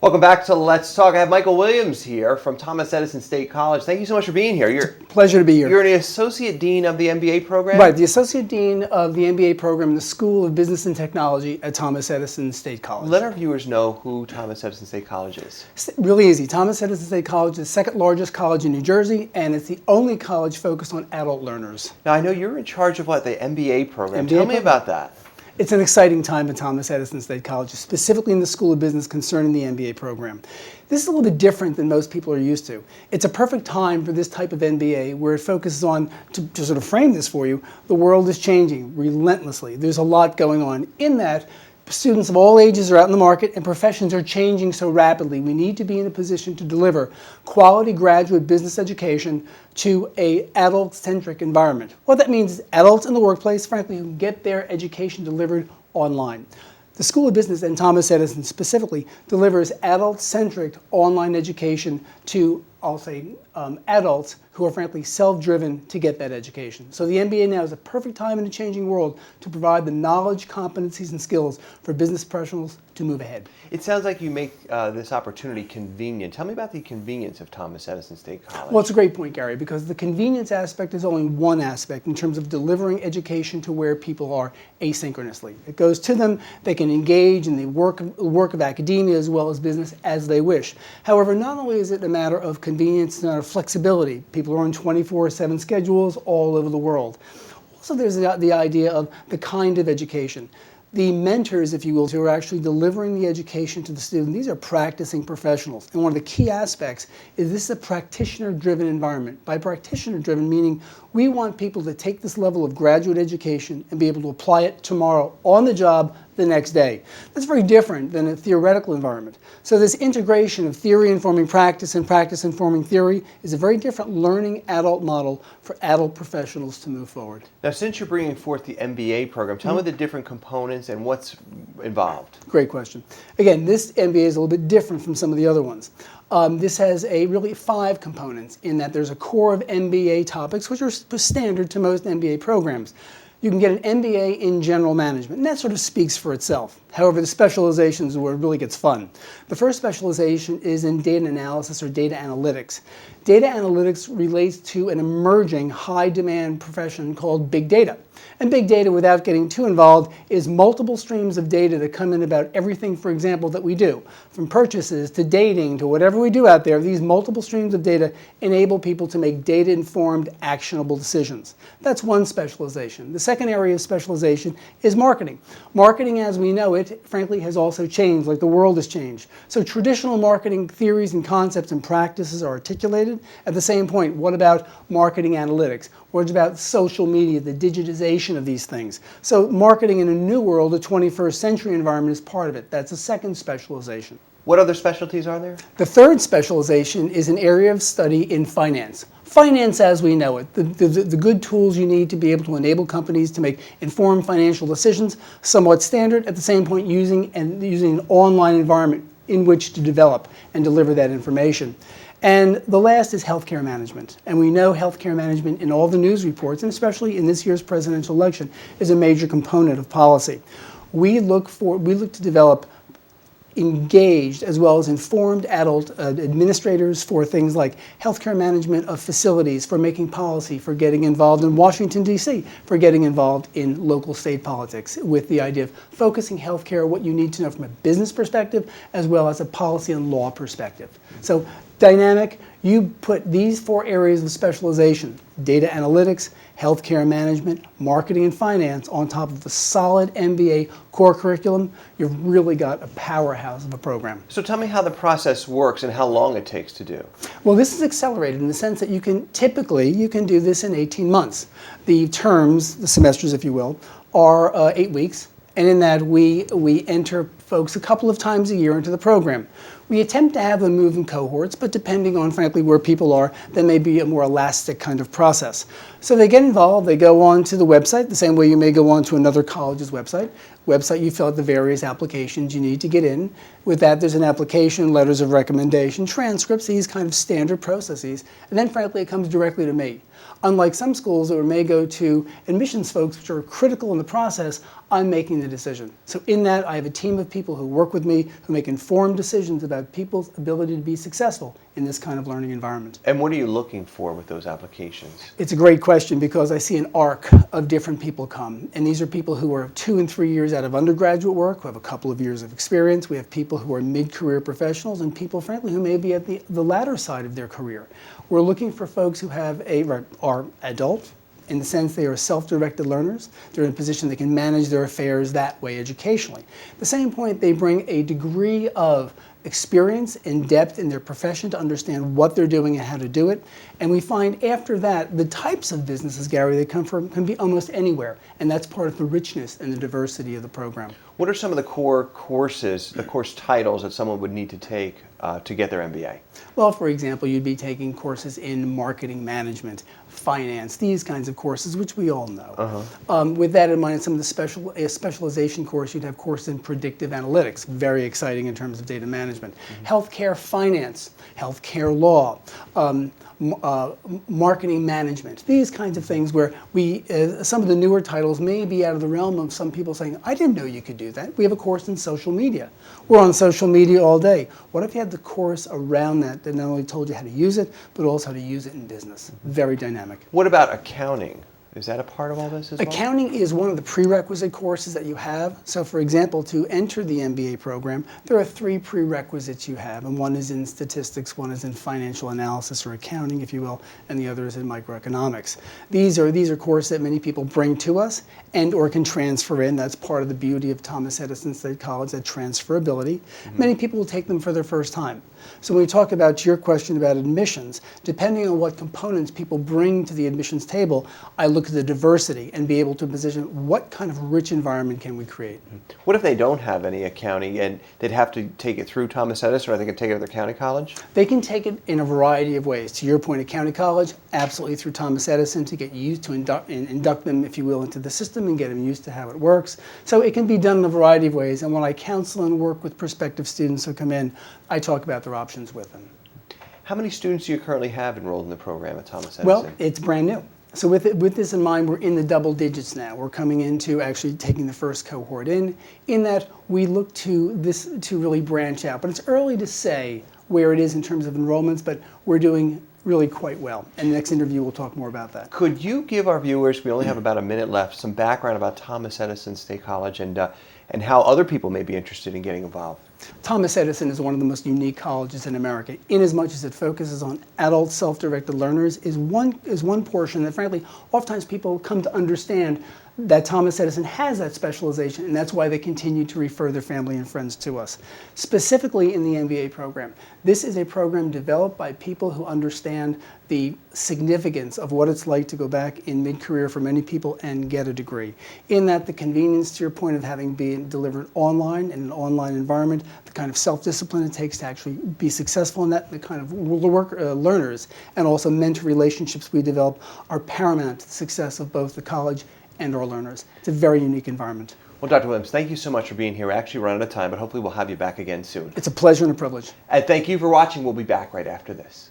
Welcome back to Let's Talk. I have Michael Williams here from Thomas Edison State College. Thank you so much for being here. Pleasure to be here. You're an Associate Dean of the MBA program? Right, the Associate Dean of the MBA program in the School of Business and Technology at Thomas Edison State College. Let our viewers know who Thomas Edison State College is. Really easy. Thomas Edison State College is the second largest college in New Jersey, and it's the only college focused on adult learners. Now, I know you're in charge of the MBA program. MBA Tell me program. about that. It's an exciting time at Thomas Edison State College, specifically in the School of Business concerning the MBA program. This is a little bit different than most people are used to. It's a perfect time for this type of MBA where it focuses on, to sort of frame this for you, the world is changing relentlessly. There's a lot going on. In that, students of all ages are out in the market and professions are changing so rapidly. We need to be in a position to deliver quality graduate business education to an adult-centric environment. What that means is adults in the workplace, frankly, who can get their education delivered online. The School of Business and Thomas Edison specifically delivers adult-centric online education to, I'll say, adults who are frankly self-driven to get that education. So the MBA now is a perfect time in a changing world to provide the knowledge, competencies, and skills for business professionals to move ahead. It sounds like you make this opportunity convenient. Tell me about the convenience of Thomas Edison State College. Well, it's a great point, Gary, because the convenience aspect is only one aspect in terms of delivering education to where people are asynchronously. It goes to them, they can engage in the work of academia as well as business as they wish. However, not only is it a matter of convenience, it's a matter of flexibility. People are on 24/7 schedules all over the world. Also, there's the idea of the kind of education. The mentors, if you will, who are actually delivering the education to the student, these are practicing professionals. And one of the key aspects is this is a practitioner-driven environment. By practitioner-driven, meaning we want people to take this level of graduate education and be able to apply it tomorrow on the job the next day. That's very different than a theoretical environment. So this integration of theory informing practice and practice informing theory is a very different learning adult model for adult professionals to move forward. Now, since you're bringing forth the MBA program, tell me the different components and what's involved. Great question. Again, this MBA is a little bit different from some of the other ones. This has really 5 components in that there's a core of MBA topics, which are standard to most MBA programs. You can get an MBA in general management, and that sort of speaks for itself. However, the specializations are where it really gets fun. The first specialization is in data analysis or data analytics. Data analytics relates to an emerging high-demand profession called big data. And big data, without getting too involved, is multiple streams of data that come in about everything, for example, that we do. From purchases to dating to whatever we do out there, these multiple streams of data enable people to make data-informed, actionable decisions. That's one specialization. The second area of specialization is marketing. Marketing, as we know it, frankly, has also changed, like the world has changed. So traditional marketing theories and concepts and practices are articulated. At the same point, what about marketing analytics? What about social media, the digitization of these things? So marketing in a new world, a 21st century environment, is part of it. That's a second specialization. What other specialties are there? The third specialization is an area of study in finance. Finance as we know it, the good tools you need to be able to enable companies to make informed financial decisions, somewhat standard, at the same point using an online environment in which to develop and deliver that information. And the last is healthcare management. And we know healthcare management in all the news reports, and especially in this year's presidential election, is a major component of policy. We look to develop engaged as well as informed adult administrators for things like healthcare management of facilities, for making policy, for getting involved in Washington, D.C., for getting involved in local state politics with the idea of focusing healthcare, what you need to know from a business perspective as well as a policy and law perspective. So dynamic, you put these 4 areas of specialization, data analytics, healthcare management, marketing, and finance on top of a solid MBA core curriculum, you've really got a powerhouse of a program. So tell me how the process works and how long it takes to do. Well, this is accelerated in the sense that you can do this in 18 months. The terms, the semesters if you will, are 8 weeks. And in that, we enter folks a couple of times a year into the program. We attempt to have them move in cohorts, but depending on, frankly, where people are, that may be a more elastic kind of process. So they get involved, they go on to the website, the same way you may go on to another college's website. You fill out the various applications you need to get in. With that, there's an application, letters of recommendation, transcripts, these kind of standard processes. And then, frankly, it comes directly to me. Unlike some schools that may go to admissions folks, which are critical in the process, I'm making the decision. So in that, I have a team of people people who work with me who make informed decisions about people's ability to be successful in this kind of learning environment. And what are you looking for with those applications? It's a great question because I see an arc of different people come. And these are people who are 2 and 3 years out of undergraduate work, who have a couple of years of experience. We have people who are mid-career professionals and people, frankly, who may be at the latter side of their career. We're looking for folks who are adult, in the sense they are self-directed learners. They're in a position they can manage their affairs that way educationally. At the same point, they bring a degree of experience and depth in their profession to understand what they're doing and how to do it. And we find after that, the types of businesses, Gary, they come from can be almost anywhere. And that's part of the richness and the diversity of the program. What are some of the core courses, the course titles that someone would need to take to get their MBA? Well, for example, you'd be taking courses in marketing management, finance, these kinds of courses, which we all know. With that in mind, some of the specialization course, you'd have courses in predictive analytics, very exciting in terms of data management, healthcare finance, healthcare law, marketing management, these kinds of things where some of the newer titles may be out of the realm of some people saying, I didn't know you could do that. We have a course in social media. We're on social media all day. What if you had the course around that not only told you how to use it, but also how to use it in business? Very dynamic. What about accounting? Is that a part of all this as well? Accounting is one of the prerequisite courses that you have. So for example, to enter the MBA program, there are 3 prerequisites you have, and one is in statistics, one is in financial analysis or accounting, if you will, and the other is in microeconomics. These are courses that many people bring to us and or can transfer in. That's part of the beauty of Thomas Edison State College, that transferability. Many people will take them for their first time. So when we talk about your question about admissions, depending on what components people bring to the admissions table, I look at the diversity and be able to position what kind of rich environment can we create. What if they don't have any accounting and they'd have to take it through Thomas Edison, or they can take it at their county college? They can take it in a variety of ways. To your point, at county college, absolutely through Thomas Edison to get used to induct them, if you will, into the system and get them used to how it works. So it can be done in a variety of ways. And when I counsel and work with prospective students who come in, I talk about their options with them. How many students do you currently have enrolled in the program at Thomas Edison? Well, it's brand new. So with this in mind, we're in the double digits now. We're coming into actually taking the first cohort in that we look to this to really branch out. But it's early to say where it is in terms of enrollments, but we're doing really quite well. And the next interview, we'll talk more about that. Could you give our viewers, we only have about a minute left, some background about Thomas Edison State College and how other people may be interested in getting involved? Thomas Edison is one of the most unique colleges in America, in as much as it focuses on adult self-directed learners, is one portion that, frankly, oftentimes people come to understand that Thomas Edison has that specialization, and that's why they continue to refer their family and friends to us. Specifically in the MBA program, this is a program developed by people who understand the significance of what it's like to go back in mid-career for many people and get a degree. In that, the convenience, to your point, of having been delivered online in an online environment, the kind of self-discipline it takes to actually be successful in that, the kind of learners and also mentor relationships we develop are paramount to the success of both the college and our learners. It's a very unique environment. Well, Dr. Williams, thank you so much for being here. We're actually running out of time, but hopefully we'll have you back again soon. It's a pleasure and a privilege. And thank you for watching. We'll be back right after this.